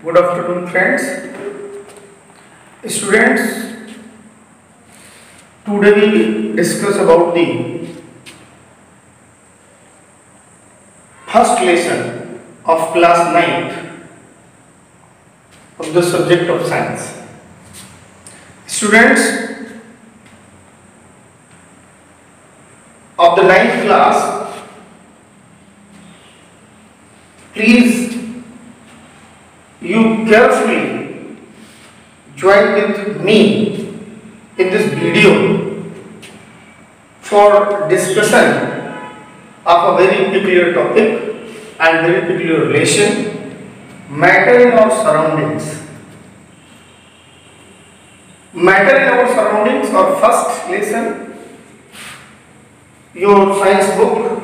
Good afternoon, friends. Students, today we discuss about the first lesson of class 9th of the subject of science. Students of the 9th class, please you carefully join with me in this video for discussion of a very peculiar topic and very peculiar relation, matter in our surroundings. Matter in our surroundings, our first lesson, your science book,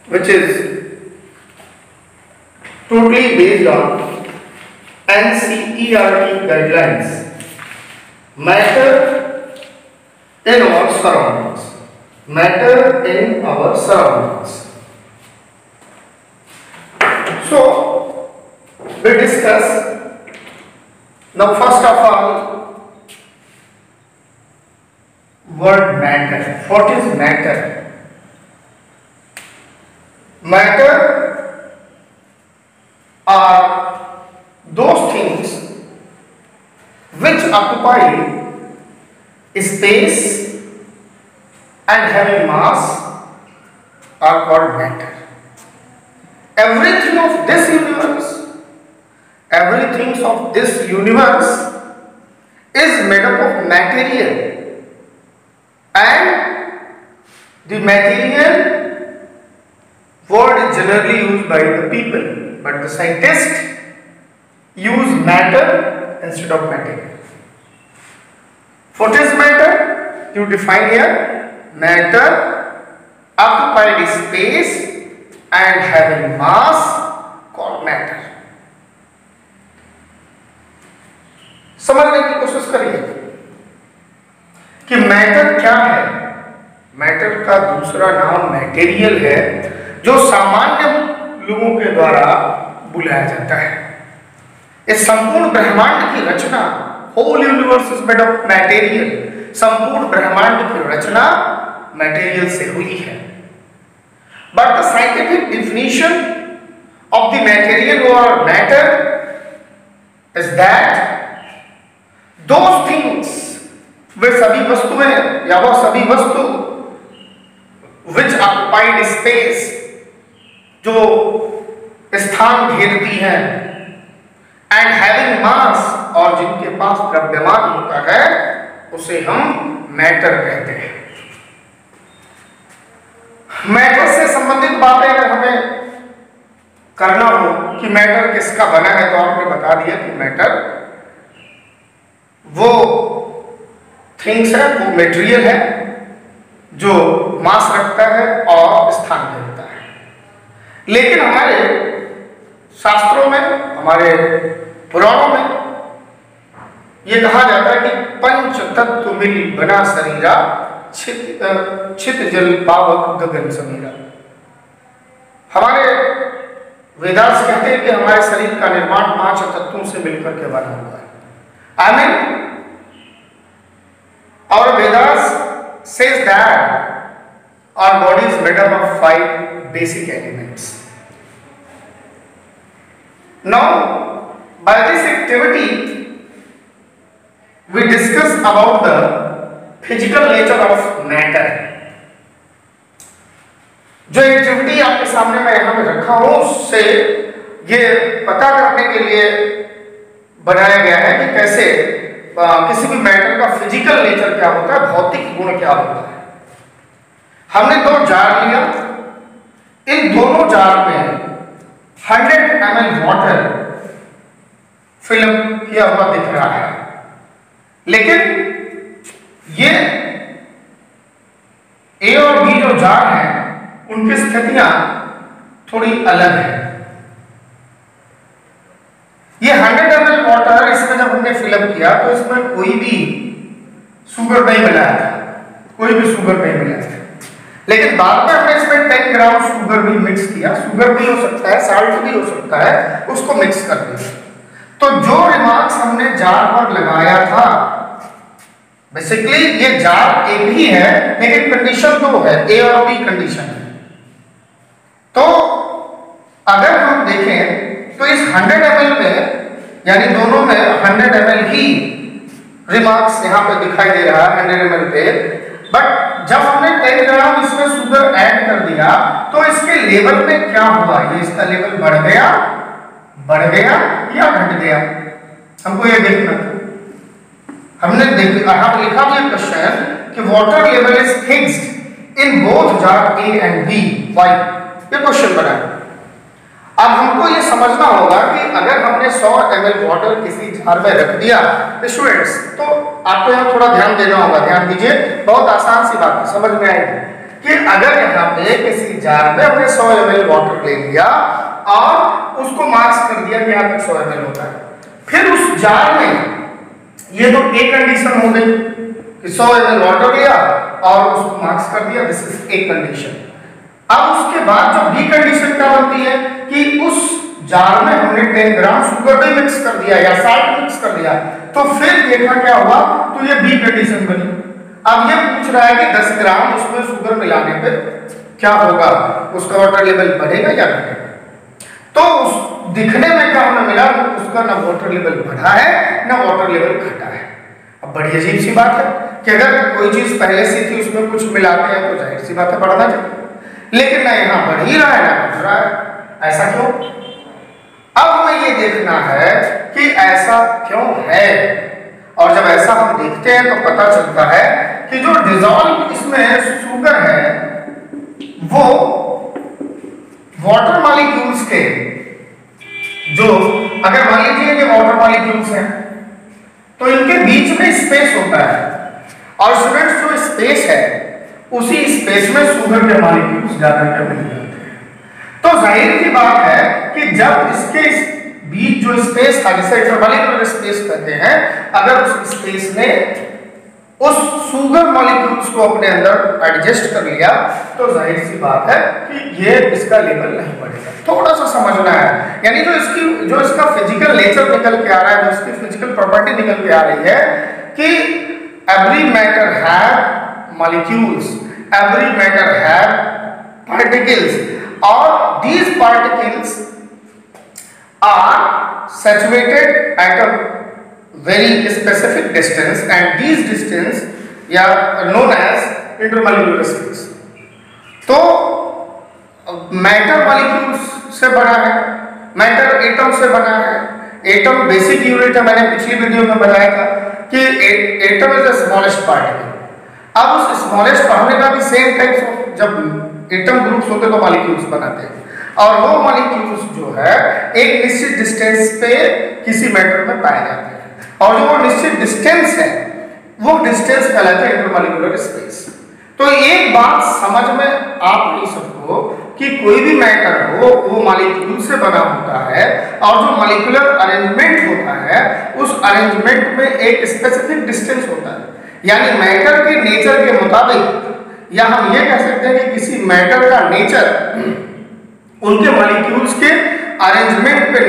which is totally based on NCERT guidelines. Matter in our surroundings. Matter in our surroundings. So we discuss now first of all word matter. What is matter? Matter are those things which occupy space and having mass are called matter. Everything of this universe is made up of material, and the material word is generally used by the people. But the scientists use matter instead of material. What is matter? You define here: matter occupied space and having mass called matter. समझने की कोशिश करिए कि matter क्या है। Matter का दूसरा नाम मटेरियल है, जो सामान्य लोगों के द्वारा बुलाया जाता है। इस संपूर्ण ब्रह्मांड की रचना, whole universe is made of material, संपूर्ण ब्रह्मांड की रचना मटेरियल से हुई है। But the scientific definition of the material और matter is that those things, वे सभी वस्तुएं या वह सभी वस्तु विच ऑक्युपाइड स्पेस, जो स्थान घेरती हैं, एंड हैविंग मास, और जिनके पास द्रव्यमान होता है, उसे हम मैटर कहते हैं। मैटर से संबंधित बातें अगर हमें करना हो कि मैटर किसका बना है, तो आपने बता दिया कि मैटर वो थिंग्स है, वो मटेरियल है जो मास रखता है और स्थान घेरता है। लेकिन हमारे शास्त्रों में, हमारे पुराणों में ये कहा जाता है कि पंच तत्व मिल बना शरीरा, छित जल पावक गगन समीरा। हमारे वेदास कहते हैं कि हमारे शरीर का निर्माण 5 तत्वों से मिलकर के बना हुआ है। I mean, our Vedas says that our body is made up of 5 basic elements. Now, by this activity, we discuss about the physical nature of matter. जो एक्टिविटी आपके सामने मैं यहाँ पे रखा हूँ, उससे ये पता करने के लिए बनाया गया है कि कैसे किसी भी मैटर का फिजिकल नेचर क्या होता है, भौतिक गुण क्या होता है। हमने 2 जार लिया, इन दोनों जार में 100 ml वाटर फिल किया हुआ दिख रहा है, लेकिन ये ए और बी जो जार हैं, उनकी स्थितियां थोड़ी अलग है। ये 100 ml वाटर, इसमें जब हमने फिलअप किया तो इसमें कोई भी शुगर नहीं मिलाया था, कोई भी शुगर नहीं मिलाया था। लेकिन बाद में हमने इसमें 10 ग्राम शुगर भी मिक्स किया, शुगर भी हो सकता है, साल्ट भी हो सकता है, उसको मिक्स कर दिया। तो जो रिमार्क्स हमने जार पर लगाया था, बेसिकली ये जार एक ही है लेकिन कंडीशन दो है, ए और बी कंडीशन है। तो अगर हम देखें तो इस 100 ml में, यानी दोनों में 100 ml ही रिमार्क्स यहाँ पे दिखाई दे रहा है 100 ml पे, बट जब हमने 10 ग्राम इसमें शुगर ऐड कर दिया तो इसके लेवल में क्या हुआ, ये इसका लेवल बढ़ गया या घट गया, हमको ये देखना। हमने यहाँ पर लिखा भी क्वेश्चन कि water level is fixed in both jar A and B, why, ये क्वेश्चन बना है। अब हमको ये समझना होगा कि अगर हमने 100 ml वाटर किसी जार में रख दिया स्टूडेंट्स, तो आपको यहाँ थोड़ा ध्यान देना होगा, ध्यान दीजिए, बहुत आसान सी बात है, समझ में आएगी कि अगर यहाँ पे किसी जार में हमने 100 ml वाटर ले लिया और उसको मार्क्स कर दिया कि यहाँ तक 100 ml होता है, फिर उस जार में ये तो एक कंडीशन हो गई कि 100 ml वाटर लिया और उसको मार्क्स कर दिया, दिस इज एक कंडीशन। अब उसके बाद जो बी कंडीशन क्या बनती है कि उस जार में हमने 10 ग्राम शुगर भी मिक्स कर दिया या साल्ट मिक्स कर दिया, तो फिर देखा क्या हुआ, तो ये बी कंडीशन बनी। अब ये पूछ रहा है कि 10 ग्राम उसमें शुगर मिलाने पे क्या होगा, उसका वाटर लेवल बढ़ेगा या घटेगा। तो उस दिखने में क्या हमें मिला, उसका ना वाटर लेवल बढ़ा है ना वाटर लेवल घटा है। अब बड़ी अजीब सी बात है कि अगर कोई चीज पहले से थी उसमें कुछ मिलाते हैं तो जाहिर सी बात है बढ़ना चाहिए, लेकिन ना यहाँ बढ़ ही रहा है ना घट रहा है, ऐसा क्यों? अब हमें ये देखना है कि ऐसा क्यों है, और जब ऐसा हम देखते हैं तो पता चलता है कि जो डिजॉल्व इसमें शुगर है वो वाटर मॉलिक्यूल्स के, जो अगर मान लीजिए ये वाटर मॉलिक्यूल्स हैं तो इनके बीच में स्पेस होता है, और स्टूडेंट्स जो स्पेस है उसी स्पेस में शुगर के मॉलिक्यूल्स ज्यादा मिल जाते हैं। तो जाहिर सी बात है कि जब इसके बीच जो स्पेस था, जिसे इंटरमॉलिक्यूलर स्पेस कहते हैं, अगर उस स्पेस ने उस शुगर मॉलिक्यूल्स को अपने अंदर एडजस्ट कर लिया तो जाहिर सी बात है कि ये इसका लेवल नहीं बढ़ेगा। थोड़ा सा समझना है, यानी जो इसका फिजिकल नेचर निकल के आ रहा है, जो इसकी फिजिकल प्रॉपर्टी निकल के आ रही है कि every matter have molecules, every matter have particles, or these particles are saturated at a very specific distance, and these distance are known as intermolecular space। तो मैटर मॉलिक्यूल्स से बना है, मैटर एटम से बना है। एटम बेसिक यूनिट है, मैंने पिछली वीडियो में बताया था कि atom is the smallest particle. अब उस स्मॉलेस्ट हमने कहा कि सेम टाइप्स ऑफ जब एटम ग्रुप्स होते तो मॉलिक्यूल्स बनाते हैं, और वो मॉलिक्यूल्स जो है एक निश्चित डिस्टेंस पे किसी मैटर में पाए जाते हैं, और जो वो निश्चित डिस्टेंस है वो डिस्टेंस कहलाता है इंटरमॉलिक्यूलर स्पेस। तो एक बात समझ में आप नहीं सबको कि कोई भी मैटर हो वो मॉलिक्यूल से बना होता है, और जो मॉलिक्यूलर अरेंजमेंट होता है उस अरेंजमेंट में एक स्पेसिफिक डिस्टेंस होता है, यानी मैटर के नेचर के मुताबिक, या हम ये कह सकते हैं कि किसी मैटर का नेचर उनके मॉलिक्यूल्स के अरेंजमेंट पे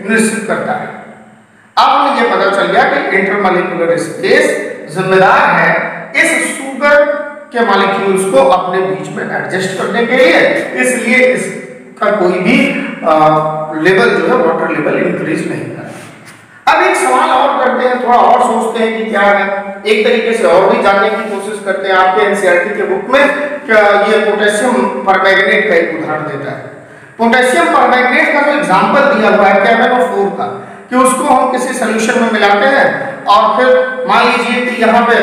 निश्चित करता है। अब हमें ये पता चल गया कि इंटरमॉलिक्यूलर स्पेस जिम्मेदार है इस शुगर के मॉलिक्यूल्स को अपने बीच में एडजस्ट करने के लिए, इसलिए इसका कोई भी लेवल जो है वाटर लेवल इंक्रीज नहीं कर। अब एक सवाल और करते हैं, थोड़ा और सोचते हैं कि क्या है, एक तरीके से और भी जानने की कोशिश करते हैं। आपके एनसीईआरटी के बुक में क्या ये पोटेशियम परमैंगनेट का एक उदाहरण देता है। पोटेशियम परमैंगनेट का जो एग्जांपल दिया हुआ है KMnO4 का, कि उसको हम किसी सॉल्यूशन में मिलाते हैं और फिर मान लीजिए कि यहाँ पे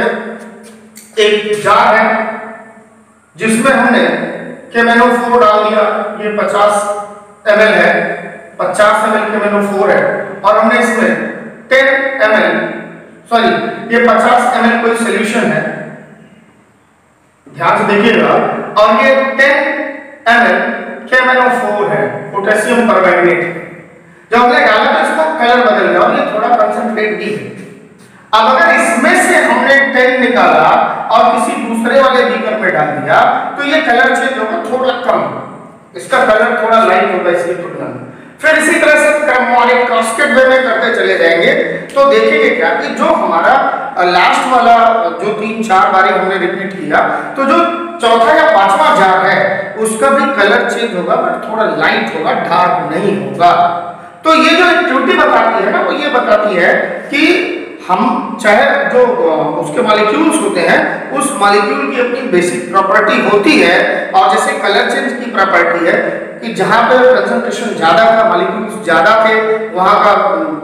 एक जार है जिसमें हमने KMnO4 डाल दिया, ये 50 ml है, 50 ml KMnO4 है, और हमने इसमें 10 ml सॉरी ये 50 ml कोई सॉल्यूशन है, ध्यान से देखिएगा, और ये 10 ml KMnO4 है, पोटेशियम परमैंगनेट। जब हमने डाला तो इसका कलर बदल गया और ये थोड़ा कंसंट्रेट भी है। अब अगर इसमें से हमने 10 निकाला और किसी दूसरे वाले बीकर में डाल दिया तो ये कलर चेंज होगा थोड़ा कम, इसका कलर थोड़ा लाइट होगा इसलिए थोड़ा। फिर इसी तरह से क्रम और एक कास्केड वे में करते चले जाएंगे तो देखेंगे क्या कि जो हमारा लास्ट वाला जो 3-4 बारी हमने रिपीट किया तो जो चौथा या पांचवा जार है उसका भी कलर चेंज होगा बट थोड़ा लाइट होगा, डार्क नहीं होगा। तो ये जो एक्टिविटी बताती है ना वो ये बताती है कि हम चाहे जो उसके मॉलिक्यूल्स होते हैं उस मॉलिक्यूल की अपनी बेसिक प्रॉपर्टी होती है, और जैसे कलर चेंज की प्रॉपर्टी है कि जहां पे कंसंट्रेशन ज्यादा था, मॉलिक्यूल्स ज्यादा थे, वहां का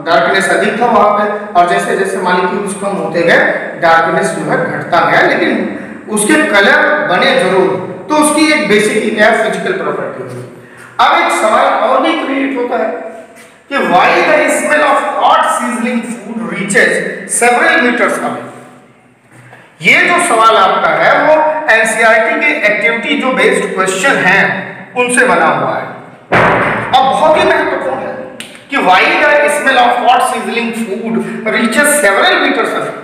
डार्कनेस अधिक था वहां पे, और जैसे जैसे मॉलिक्यूल्स कम होते गए डार्कनेस जो है घटता गया, लेकिन उसके कलर बने जरूर। तो उसकी एक बेसिक क्या फिजिकल प्रॉपर्टी होती है। अब एक सवाल और भी क्रिएट होता है कि why the smell of hot sizzling food reaches several meters away। ये जो सवाल आपका है वो एनसीईआरटी के एक्टिविटी जो बेस्ड क्वेश्चन हैं उनसे बना हुआ है और बहुत ही महत्वपूर्ण है कि why the smell of hot sizzling food reaches several meters away।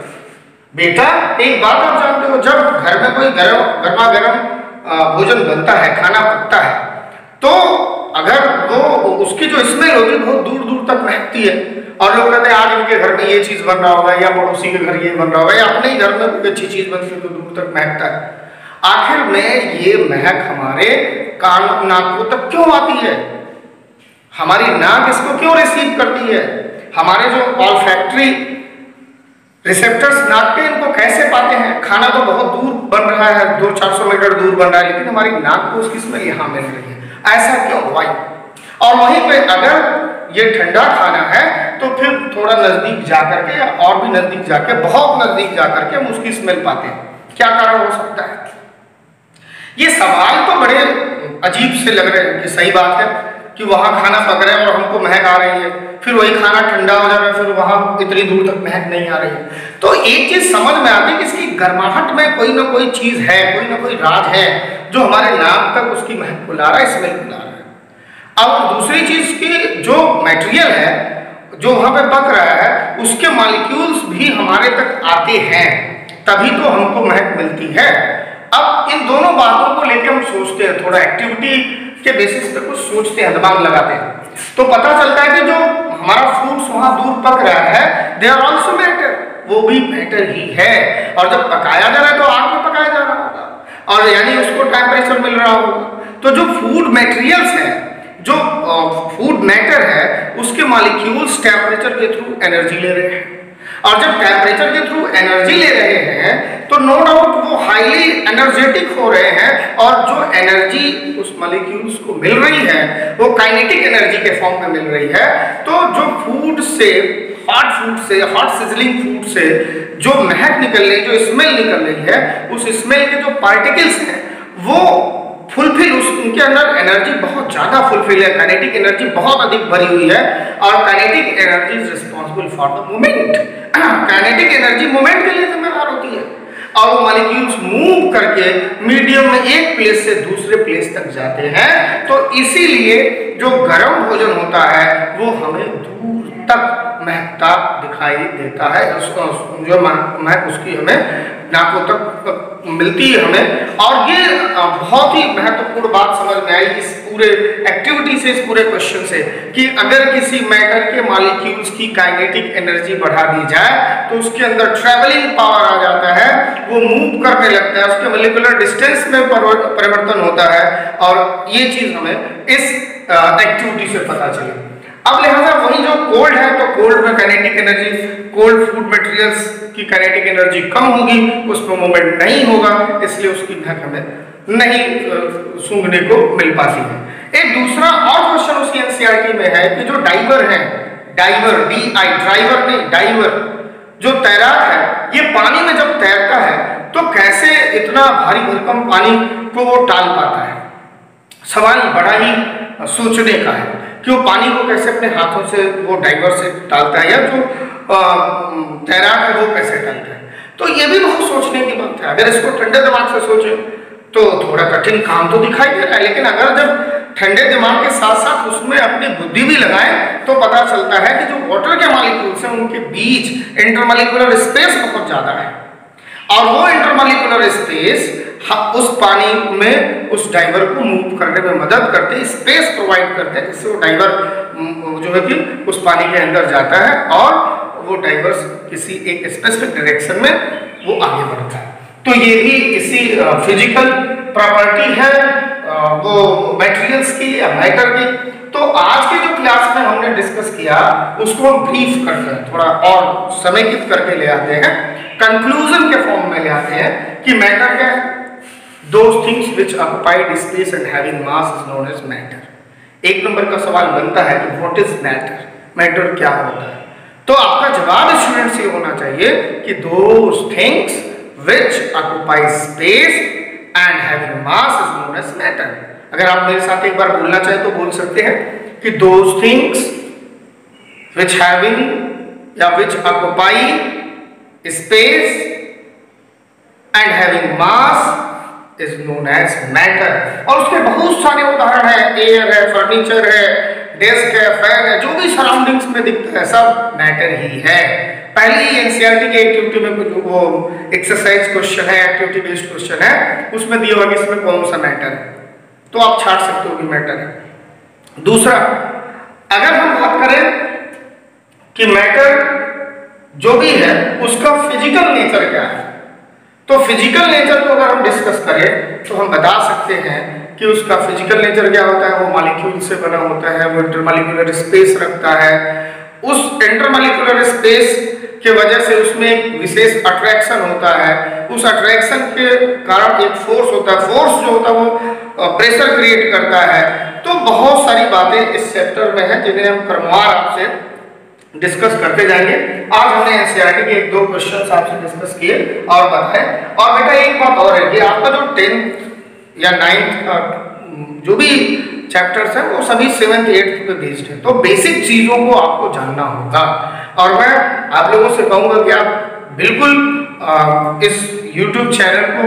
बेटा एक बात आप जानते हो, जब घर में कोई गर्मा गर्म भोजन बनता है, खाना पकता है, तो अगर वो उसकी जो स्मेल होगी बहुत दूर दूर तक महकती है, और लोग कहते हैं आज इनके घर में ये चीज बन रहा होगा या पड़ोसी के घर ये बन रहा होगा या अपने ही घर में कोई अच्छी चीज बनती है तो दूर तक महकता है। आखिर में ये महक हमारे कान नाकों तक क्यों आती है? हमारी नाक इसको क्यों रिसीव करती है? हमारे जो ऑल्फैक्टरी रिसेप्टर्स नाक के इनको कैसे पाते हैं? खाना तो बहुत दूर बन रहा है, 200-400 मीटर दूर बन रहा है, लेकिन हमारी नाक को उसकी स्मेल यहाँ मिल रही है। ऐसा क्यों? वाई? और वहीं पे अगर ये ठंडा खाना है तो फिर थोड़ा नजदीक जाकर के या और भी नजदीक जाके, बहुत नजदीक जाकर के हम उसकी स्मेल पाते हैं। क्या कारण हो सकता है? ये सवाल तो बड़े अजीब से लग रहे हैं कि सही बात है कि वहां खाना पक रहा है और हमको महक आ रही है, फिर वही खाना ठंडा हो जा रहा है, फिर वहां इतनी दूर तक महक नहीं आ रही है। तो एक चीज समझ में आती है कि इसकी गर्माहट में कोई ना कोई चीज है, कोई ना कोई राज है जो हमारे नाक तक उसकी महक को ला रहा है, स्मेल को ला रहा है। अब दूसरी चीज की जो मटेरियल है जो वहां पे पक रहा है उसके मॉलिक्यूल्स भी हमारे तक आते हैं, तभी तो हमको महक मिलती है। अब इन दोनों बातों को लेकर हम सोचते हैं, थोड़ा एक्टिविटी के बेसिस पे कुछ सोचते हैं, दिमाग लगाते हैं, तो पता चलता है कि जो हमारा फ्रूट्स वहां दूर पक रहा है दे आर ऑल्सो मैटर, वो भी मैटर ही है। और जब पकाया जा रहा है तो आग में पकाया जा रहा होगा, और यानी उसको टेम्परेचर मिल रहा होगा। तो जो फूड मटेरियल्स है, जो फूड मैटर है, उसके मॉलिक्यूल्स टेम्परेचर के थ्रू एनर्जी ले रहे हैं, और जब टेम्परेचर के थ्रू एनर्जी ले रहे हैं तो नो डाउट वो हाईली एनर्जेटिक हो रहे हैं, और जो एनर्जी उस मॉलिक्यूल्स को मिल रही है वो काइनेटिक एनर्जी के फॉर्म में मिल रही है। तो जो फूड से, हॉट सिजलिंग फूड से जो महक निकल रही है, जो स्मेल निकल रही है, उस स्मेल के जो पार्टिकल्स हैं वो फुलफिल, उनके अंदर एनर्जी बहुत ज्यादा फुलफिल है, काइनेटिक एनर्जी बहुत अधिक भरी हुई है, और kinetic energy is responsible for the movement. Kinetic energy movement के लिए जिम्मेदार होती है, और वो मॉलिक्यूल्स मूव करके मीडियम में एक प्लेस से दूसरे प्लेस तक जाते हैं। तो इसीलिए जो गर्म भोजन होता है वो हमें दूर तक महकता दिखाई देता है, जो महक उसकी हमें नाकों तक मिलती है हमें। और ये बहुत ही महत्वपूर्ण बात समझ में आई इस पूरे एक्टिविटी से, इस पूरे क्वेश्चन से, कि अगर किसी मैटर के मॉलिक्यूल्स की काइनेटिक एनर्जी बढ़ा दी जाए तो उसके अंदर ट्रैवलिंग पावर आ जाता है, वो मूव करने लगता है, उसके मोलिकुलर डिस्टेंस में परिवर्तन होता है, और ये चीज हमें इस एक्टिविटी से पता चले। अब लिहाजा वही जो कोल्ड है, तो कोल्ड में kinetic energy, cold food materials की काइनेटिक एनर्जी कम होगी, उसमें मूवमेंट नहीं होगा, इसलिए उसकी महक हमें नहीं सूंघने को मिल पाती है। एक दूसरा और क्वेश्चन उसकी एनसीईआरटी में है कि जो डाइवर है, डाइवर, ड्राइवर नहीं, डाइवर, जो तैराक है, ये पानी में जब तैरता है तो कैसे इतना भारी भरकम पानी को वो टाल पाता है? सवाल बड़ा ही सोचने का है कि वो पानी को कैसे अपने हाथों से वो डाइवर से टालता है, या जो तैराक है वो कैसे टालता है। तो ये भी बहुत सोचने की बात है। अगर इसको ठंडे दिमाग से सोचे तो थोड़ा कठिन काम तो दिखाई दे रहा है, लेकिन अगर जब ठंडे दिमाग के साथ साथ उसमें अपनी बुद्धि भी लगाए तो पता चलता है कि जो वाटर के मॉलिक्यूल्स हैं उनके बीच इंटरमॉलिक्यूलर स्पेस बहुत ज्यादा है, और वो इंटरमॉलिक्यूलर स्पेस उस पानी में उस डाइवर को मूव करने में मदद करते हैं, स्पेस प्रोवाइड करते हैं, जिससे वो डाइवर जो है कि उस पानी के अंदर जाता है और वो डाइवर किसी एक स्पेसिफिक डायरेक्शन में वो आगे बढ़ता है। तो ये भी इसी फिजिकल प्रॉपर्टी है वो मटेरियल्स की या मैटर की। तो आज के जो क्लास में हमने डिस्कस किया उसको हम ब्रीफ करते हैं, थोड़ा और समेकित करके ले आते हैं, कंक्लूजन के फॉर्म में ले आते हैं कि मैटर क्या है। Those things which occupied space and having mass is known as matter। एक नंबर का सवाल बनता है कि what is matter? मैटर क्या होता है? तो आपका जवाब स्टूडेंट्स ये होना चाहिए कि those things which occupy space and having mass is known as matter। अगर आप मेरे साथ एक बार बोलना चाहें तो बोल सकते हैं कि those things which having या which occupy space and having mass is known as matter। और उसके बहुत सारे उदाहरण हैं, एयर है, फर्नीचर है, डेस्क है, फैन है, जो भी सराउंडिंग्स में दिखता है सब मैटर ही है। पहले ही एनसीईआरटी के एक्टिविटी में वो एक्सरसाइज क्वेश्चन है, एक्टिविटी बेस्ड क्वेश्चन है, उसमें दिया हुआ कि इसमें कौन सा मैटर है, तो आप छाट सकते हो कि मैटर है। दूसरा, अगर हम बात करें कि मैटर जो भी है उसका फिजिकल नेचर क्या है, तो फिजिकल नेचर को अगर हम डिस्कस करें तो हम बता सकते हैं कि उसका फिजिकल नेचर क्या होता है। वो मॉलिक्यूल से बना होता है, वो इंटरमॉलिक्यूलर स्पेस रखता है, उस इंटरमॉलिक्यूलर स्पेस के वजह से उसमें एक विशेष अट्रैक्शन होता है, उस अट्रैक्शन के कारण एक फोर्स होता है, फोर्स जो होता है वो प्रेशर क्रिएट करता है। तो बहुत सारी बातें इस चैप्टर में है जिन्हें हम क्रमवार आपसे डिस्कस करते जाएंगे। आज हमने एनसीईआरटी के एक दो क्वेश्चंस आपसे डिस्कस किए और बताए। और बेटा एक बात और है कि आपका जो 10th या 9th जो भी चैप्टर्स हैं वो सभी 7th 8th पे बेस्ड है, तो बेसिक चीजों को आपको जानना होगा। और मैं आप लोगों से कहूंगा कि आप बिल्कुल इस YouTube चैनल को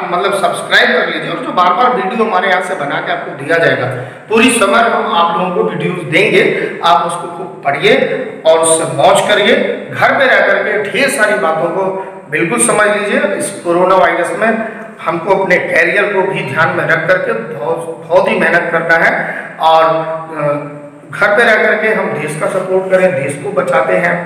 मतलब सब्सक्राइब कर लीजिए, और जो बार बार वीडियो हमारे यहाँ से बना के आपको दिया जाएगा, पूरी समय हम आप लोगों को वीडियोस देंगे, आप उसको खूब पढ़िए और उससे मौज करिए। घर पे रह करके ढेर सारी बातों को बिल्कुल समझ लीजिए। इस कोरोना वायरस में हमको अपने कैरियर को भी ध्यान में रख करके बहुत ही मेहनत करना है, और घर पे रह करके हम देश का सपोर्ट करें, देश को बचाते हैं।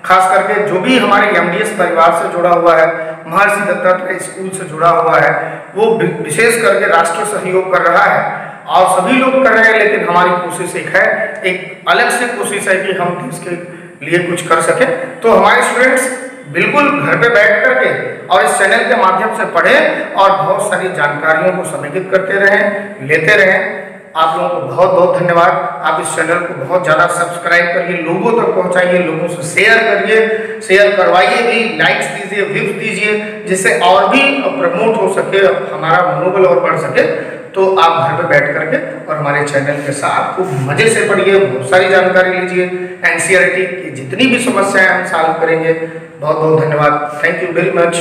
खास करके जो भी हमारे एमडीएस परिवार से जुड़ा हुआ है, महर्षि दत्तात्रेय स्कूल से जुड़ा हुआ है, वो विशेष करके राष्ट्र सहयोग कर रहा है, और सभी लोग कर रहे हैं, लेकिन हमारी कोशिश एक है, एक अलग से कोशिश है कि हम देश के लिए कुछ कर सके। तो हमारे स्टूडेंट्स बिल्कुल घर पे बैठ करके और इस चैनल के माध्यम से पढ़ें और बहुत सारी जानकारियों को समेकित करते रहें, लेते रहें। आप लोगों को बहुत बहुत धन्यवाद। आप इस चैनल को बहुत ज़्यादा सब्सक्राइब करिए, लोगों तक पहुंचाइए, लोगों से शेयर करिए, शेयर करवाइए भी, लाइक्स दीजिए, व्यूज दीजिए, जिससे और भी प्रमोट हो सके, हमारा मनोबल और बढ़ सके। तो आप घर पे बैठ करके और हमारे चैनल के साथ खूब मजे से पढ़िए, बहुत सारी जानकारी लीजिए। एनसीईआरटी की जितनी भी समस्याएं हम सॉल्व करेंगे। बहुत बहुत धन्यवाद। Thank you very much.